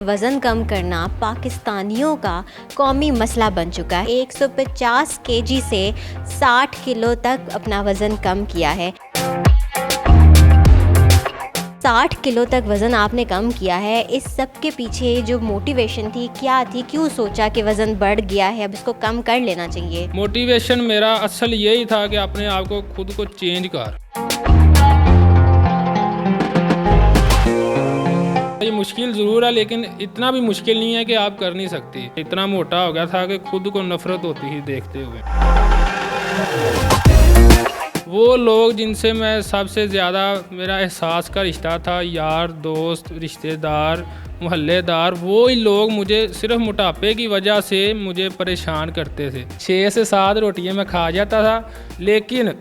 वज़न कम करना पाकिस्तानियों का कौमी मसला बन चुका है। 150 केजी से 60 किलो तक अपना वज़न कम किया है। 60 किलो तक वज़न आपने कम किया है। इस सब के पीछे जो मोटिवेशन थी क्या थी? क्यों सोचा कि वज़न बढ़ गया है, अब इसको कम कर लेना चाहिए? मोटिवेशन मेरा असल यही था कि अपने आप को खुद को चेंज कर। ये मुश्किल ज़रूर है लेकिन इतना भी मुश्किल नहीं है कि आप कर नहीं सकती। इतना मोटा हो गया था कि खुद को नफ़रत होती थी देखते हुए। वो लोग जिनसे मैं सबसे ज़्यादा मेरा एहसास का रिश्ता था, यार दोस्त रिश्तेदार मोहल्लेदार, वो ही लोग मुझे सिर्फ मोटापे की वजह से मुझे परेशान करते थे। 6 से 7 रोटियां मैं खा जाता था लेकिन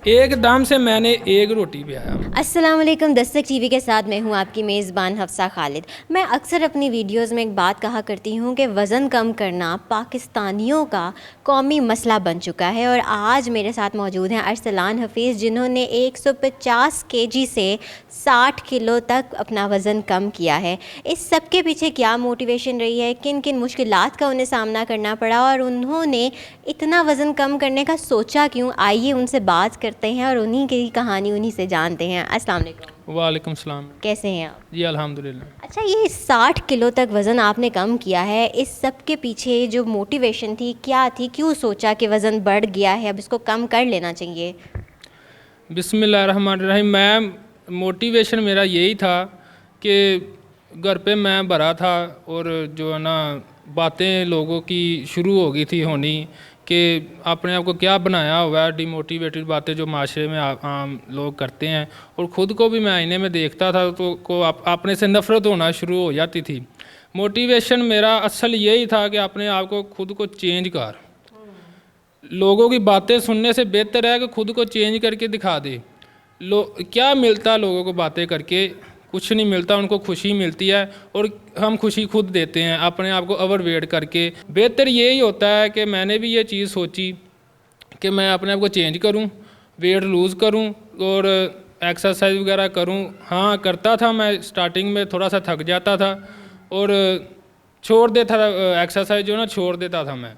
एकदम से मैंने एक रोटी भी आया। अस्सलाम वालेकुम, दस्तक टीवी के साथ मैं हूं आपकी मेज़बान हफ्सा खालिद। मैं अक्सर अपनी वीडियोस में एक बात कहा करती हूं कि वज़न कम करना पाकिस्तानियों का कौमी मसला बन चुका है और आज मेरे साथ मौजूद हैं अरसलान हफीज़, जिन्होंने 150 केजी से 60 किलो तक अपना वज़न कम किया है। इस सब के पीछे क्या मोटिवेशन रही है, किन किन मुश्किलात का उन्हें सामना करना पड़ा और उन्होंने इतना वज़न कम करने का सोचा क्यों? आइए उनसे बात करते हैं और उन्हीं की कहानी उन्हीं से जानते हैं। अस्सलाम वालेकुम। वालेकुम सलाम। कैसे हैं आप? जी अल्हम्दुलिल्लाह। अच्छा, ये 60 किलो तक वज़न आपने कम किया है, इस सब के पीछे जो मोटिवेशन थी क्या थी? क्यों सोचा कि वज़न बढ़ गया है, अब इसको कम कर लेना चाहिए? बिस्मिल्लाहिर्रहमानिर्रहीम। मैं मोटिवेशन मेरा यही था कि घर पे मैं भरा था और जो है ना बातें लोगों की शुरू हो गई थी होनी कि अपने आप को क्या बनाया हुआ है, डिमोटिवेटेड बातें जो माशरे में आम लोग करते हैं, और ख़ुद को भी मैं आईने में देखता था तो अपने से नफ़रत होना शुरू हो जाती थी। मोटिवेशन मेरा असल यही था कि अपने आप को खुद को चेंज कर। लोगों की बातें सुनने से बेहतर है कि खुद को चेंज करके दिखा दे। क्या मिलता लोगों को बातें करके? कुछ नहीं मिलता। उनको खुशी मिलती है और हम खुशी खुद देते हैं अपने आप को ओवरवेट करके। बेहतर यही होता है कि मैंने भी ये चीज़ सोची कि मैं अपने आप को चेंज करूं, वेट लूज़ करूं और एक्सरसाइज वगैरह करूं। हाँ करता था मैं, स्टार्टिंग में थोड़ा सा थक जाता था और छोड़ देता था एक्सरसाइज, जो ना छोड़ देता था मैं।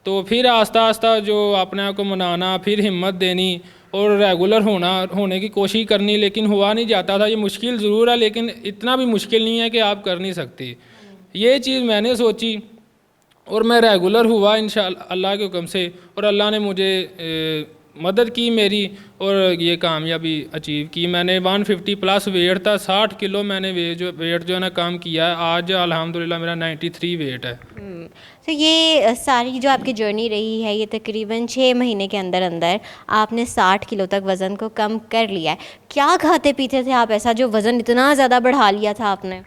तो फिर आस्ता आस्ता जो अपने आप को मनाना, फिर हिम्मत देनी और रेगुलर होने की कोशिश करनी, लेकिन हुआ नहीं जाता था। ये मुश्किल ज़रूर है लेकिन इतना भी मुश्किल नहीं है कि आप कर नहीं सकती। ये चीज़ मैंने सोची और मैं रेगुलर हुआ इंशाअल्लाह अल्लाह के हुक्म से, और अल्लाह ने मुझे मदद की मेरी और ये कामयाबी अचीव की। मैंने 150 प्लस वेट था, 60 किलो मैंने वेट जो है ना कम किया है। आज अल्हम्दुलिल्लाह मेरा 93 वेट है। तो ये सारी जो आपकी जर्नी रही है, ये तकरीबन 6 महीने के अंदर अंदर आपने 60 किलो तक वज़न को कम कर लिया है। क्या खाते पीते थे आप ऐसा जो वज़न इतना ज़्यादा बढ़ा लिया था आपने?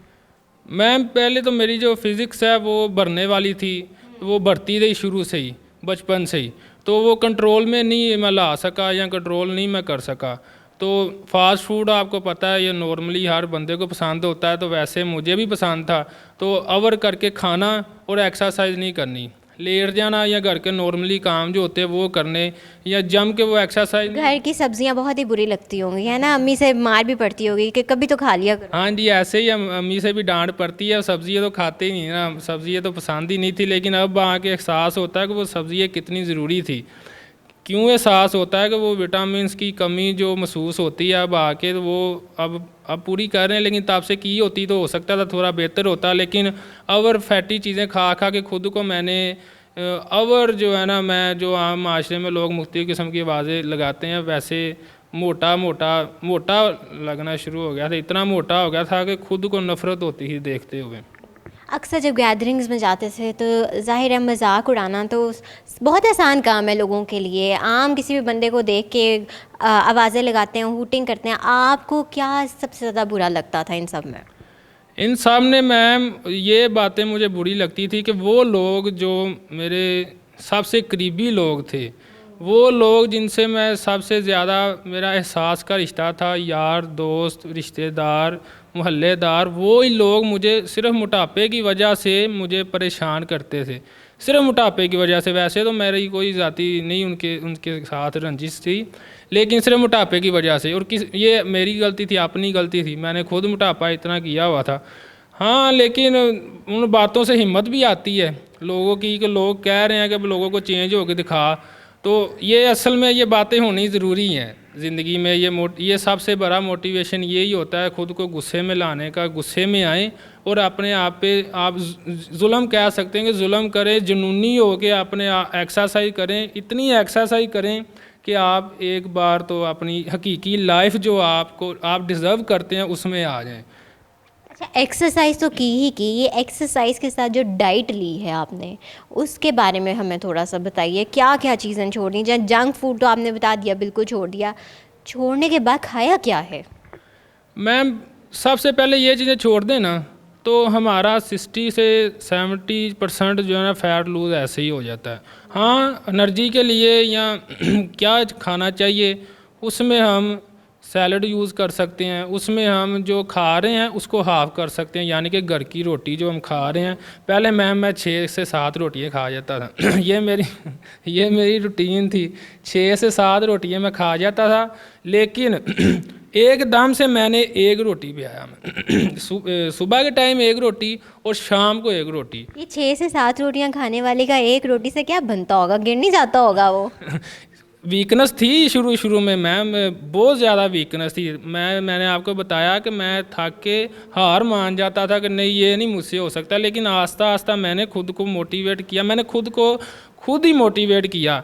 मैम पहले तो मेरी जो फिज़िक्स है वो बढ़ने वाली थी, वो बढ़ती रही शुरू से ही, बचपन से ही। तो वो कंट्रोल में नहीं मैं ला सका या कंट्रोल नहीं मैं कर सका। तो फास्ट फूड आपको पता है ये नॉर्मली हर बंदे को पसंद होता है, तो वैसे मुझे भी पसंद था। तो ओवर करके खाना और एक्सरसाइज नहीं करनी, लेट जाना या घर के नॉर्मली काम जो होते हैं वो करने, या जम के वो एक्सरसाइज। घर की सब्जियां बहुत ही बुरी लगती होंगी, है ना? अम्मी से मार भी पड़ती होगी कि कभी तो खा लिया करो। हाँ जी, ऐसे ही अम्मी से भी डांट पड़ती है। सब्ज़ियाँ तो खाते ही नहीं ना, सब्ज़ियाँ तो पसंद ही नहीं थी। लेकिन अब आके एहसास होता है कि वो सब्ज़ियाँ कितनी ज़रूरी थी। क्यों एहसास होता है कि वो विटामिन्स की कमी जो महसूस होती है अब आके, तो वो अब पूरी कर रहे हैं। लेकिन तब से की होती तो हो सकता था थोड़ा बेहतर होता, लेकिन ओवर फैटी चीज़ें खा खा के खुद को मैंने ओवर जो है ना, मैं जो आम माशरे में लोग मुख्तलिफ़ किस्म की आवाज़ें लगाते हैं वैसे मोटा मोटा मोटा लगना शुरू हो गया था। इतना मोटा हो गया था कि खुद को नफ़रत होती थी देखते हुए। अक्सर जब गैदरिंग्स में जाते थे तो ज़ाहिर है मजाक उड़ाना तो बहुत आसान काम है लोगों के लिए। आम किसी भी बंदे को देख के आवाज़ें लगाते हैं, हूटिंग करते हैं। आपको क्या सबसे ज़्यादा बुरा लगता था इन सब में? इन सब ने मैम ये बातें मुझे बुरी लगती थी कि वो लोग जो मेरे सबसे करीबी लोग थे, वो लोग जिनसे मैं सबसे ज़्यादा मेरा एहसास का रिश्ता था, यार दोस्त रिश्तेदार मोहल्लेदार, वो ही लोग मुझे सिर्फ मोटापे की वजह से मुझे परेशान करते थे। सिर्फ मोटापे की वजह से। वैसे तो मेरी कोई ज़ाती नहीं उनके उनके साथ रंजिश थी, लेकिन सिर्फ मोटापे की वजह से। और ये मेरी गलती थी, अपनी गलती थी। मैंने खुद मोटापा इतना किया हुआ था। हाँ, लेकिन उन बातों से हिम्मत भी आती है लोगों की कि लोग कह रहे हैं कि अब लोगों को चेंज होकर दिखा। तो ये असल में ये बातें होनी ज़रूरी हैं ज़िंदगी में। ये सबसे बड़ा मोटिवेशन यही होता है, ख़ुद को गुस्से में लाने का। गुस्से में आएँ और अपने आप पे आप जुल्म कह सकते हैं कि जुल्म करें, जुनूनी हो के अपने एक्सरसाइज करें, इतनी एक्सरसाइज करें कि आप एक बार तो अपनी हकीकी लाइफ जो आप डिज़र्व करते हैं उसमें आ जाएं। अच्छा, एक्सरसाइज तो की ही की, ये एक्सरसाइज के साथ जो डाइट ली है आपने, उसके बारे में हमें थोड़ा सा बताइए। क्या क्या चीज़ें छोड़नी चाहिए? जंक फूड तो आपने बता दिया, बिल्कुल छोड़ दिया। छोड़ने के बाद खाया क्या है? मैम, सबसे पहले ये चीज़ें छोड़ दें ना तो हमारा 60 से 70% जो है ना फैट लूज़ ऐसे ही हो जाता है। हाँ, एनर्जी के लिए या क्या खाना चाहिए, उसमें हम सैलड यूज़ कर सकते हैं। उसमें हम जो खा रहे हैं उसको हाफ़ कर सकते हैं, यानी कि घर की रोटी जो हम खा रहे हैं। पहले मैं 6 से 7 रोटियाँ खा जाता था ये मेरी रूटीन थी। 6 से 7 रोटियाँ मैं खा जाता था, लेकिन एकदम से मैंने एक रोटी पे आया मैं सुबह के टाइम एक रोटी और शाम को एक रोटी। ये 6 से 7 रोटियां खाने वाले का एक रोटी से क्या बनता होगा? गिर नहीं जाता होगा वो? वीकनेस थी शुरू में मैम, बहुत ज़्यादा वीकनेस थी। मैंने आपको बताया कि मैं थक के हार मान जाता था कि नहीं, ये नहीं मुझसे हो सकता। लेकिन आस्ता आस्ता मैंने खुद को मोटिवेट किया, मैंने खुद ही मोटिवेट किया।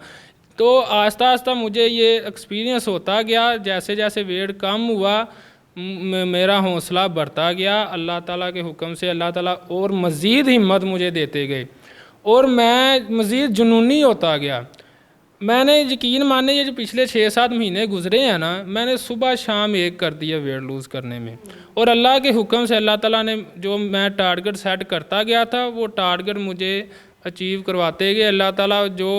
तो आस्ता आस्ता मुझे ये एक्सपीरियंस होता गया। जैसे जैसे वेट कम हुआ मेरा हौसला बढ़ता गया। अल्लाह ताला के हुक्म से अल्लाह ताला और मज़ीद हिम्मत मुझे देते गए और मैं मज़ीद जुनूनी होता गया। मैंने यकीन माने, ये जो पिछले 6-7 महीने गुजरे हैं ना, मैंने सुबह शाम एक कर दिया वेट लूज़ करने में। और अल्लाह के हुक्म से अल्लाह ताला ने जो मैं टारगेट सेट करता गया था वो टारगेट मुझे अचीव करवाते गए अल्लाह ताला। जो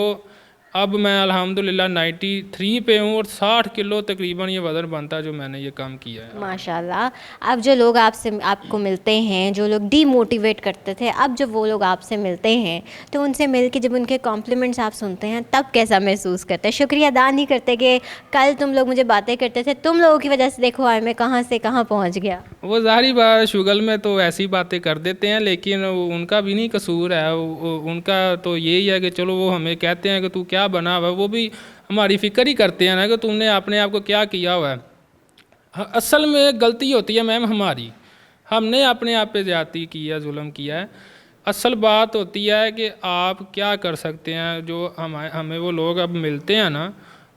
अब मैं अल्हम्दुलिल्लाह 93 पे हूँ और 60 किलो तकरीबन ये वज़न बनता जो मैंने ये काम किया है। माशाल्लाह। अब जो लोग आपको मिलते हैं, जो लोग डीमोटिवेट करते थे, अब जब वो लोग आपसे मिलते हैं तो उनसे मिल के जब उनके कॉम्प्लीमेंट्स आप सुनते हैं तब कैसा महसूस करते हैं? शुक्रिया अदा नहीं करते कि कल तुम लोग मुझे बातें करते थे, तुम लोगों की वजह से देखो आज मैं कहाँ से कहाँ पहुँच गया। वो ज़ाहिर बात, शुगल में तो ऐसी बातें कर देते हैं, लेकिन उनका भी नहीं कसूर है। उनका तो यही है कि चलो वो हमें कहते हैं कि तू क्या बना हुआ है, वो भी हमारी फ़िक्र ही करते हैं ना कि तुमने अपने आप को क्या किया हुआ है। असल में गलती होती है मैम हमारी, हमने अपने आप पे ज़्यादती की है, जुल्म किया है। असल बात होती है कि आप क्या कर सकते हैं। जो हमें वो लोग अब मिलते हैं ना,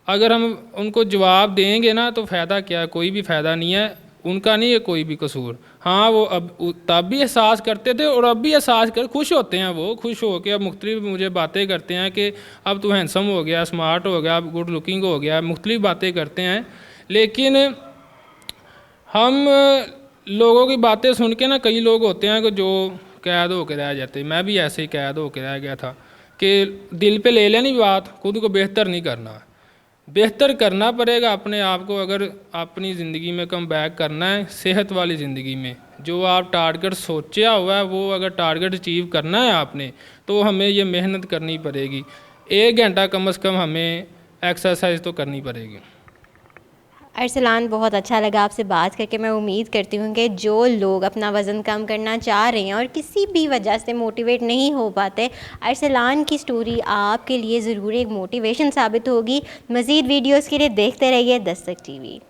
अगर हम उनको जवाब देंगे ना तो फ़ायदा क्या है? कोई भी फ़ायदा नहीं है। उनका नहीं है कोई भी कसूर। हाँ, वो अब तब भी एहसास करते थे और अब भी एहसास कर खुश होते हैं। वो खुश हो के अब मुख्तलिफ मुझे बातें करते हैं कि अब तू हैंडसम हो गया, स्मार्ट हो गया, अब गुड लुकिंग हो गया, मुख्तलिफ बातें करते हैं। लेकिन हम लोगों की बातें सुन के ना, कई लोग होते हैं कि जो कैद होकर रह जाते। मैं भी ऐसे ही कैद होकर रह गया था कि दिल पे ले लेनी बात, खुद को बेहतर नहीं करना। बेहतर करना पड़ेगा अपने आप को। अगर अपनी ज़िंदगी में कम बैक करना है, सेहत वाली ज़िंदगी में जो आप टारगेट सोचा हुआ है वो अगर टारगेट अचीव करना है आपने, तो हमें ये मेहनत करनी पड़ेगी। 1 घंटा कम से कम हमें एक्सरसाइज तो करनी पड़ेगी। अरसलान, बहुत अच्छा लगा आपसे बात करके। मैं उम्मीद करती हूँ कि जो लोग अपना वज़न कम करना चाह रहे हैं और किसी भी वजह से मोटिवेट नहीं हो पाते, अरसलान की स्टोरी आपके लिए ज़रूर एक मोटिवेशन साबित होगी। मज़ीद वीडियोज़ के लिए देखते रहिए दस्तक टीवी।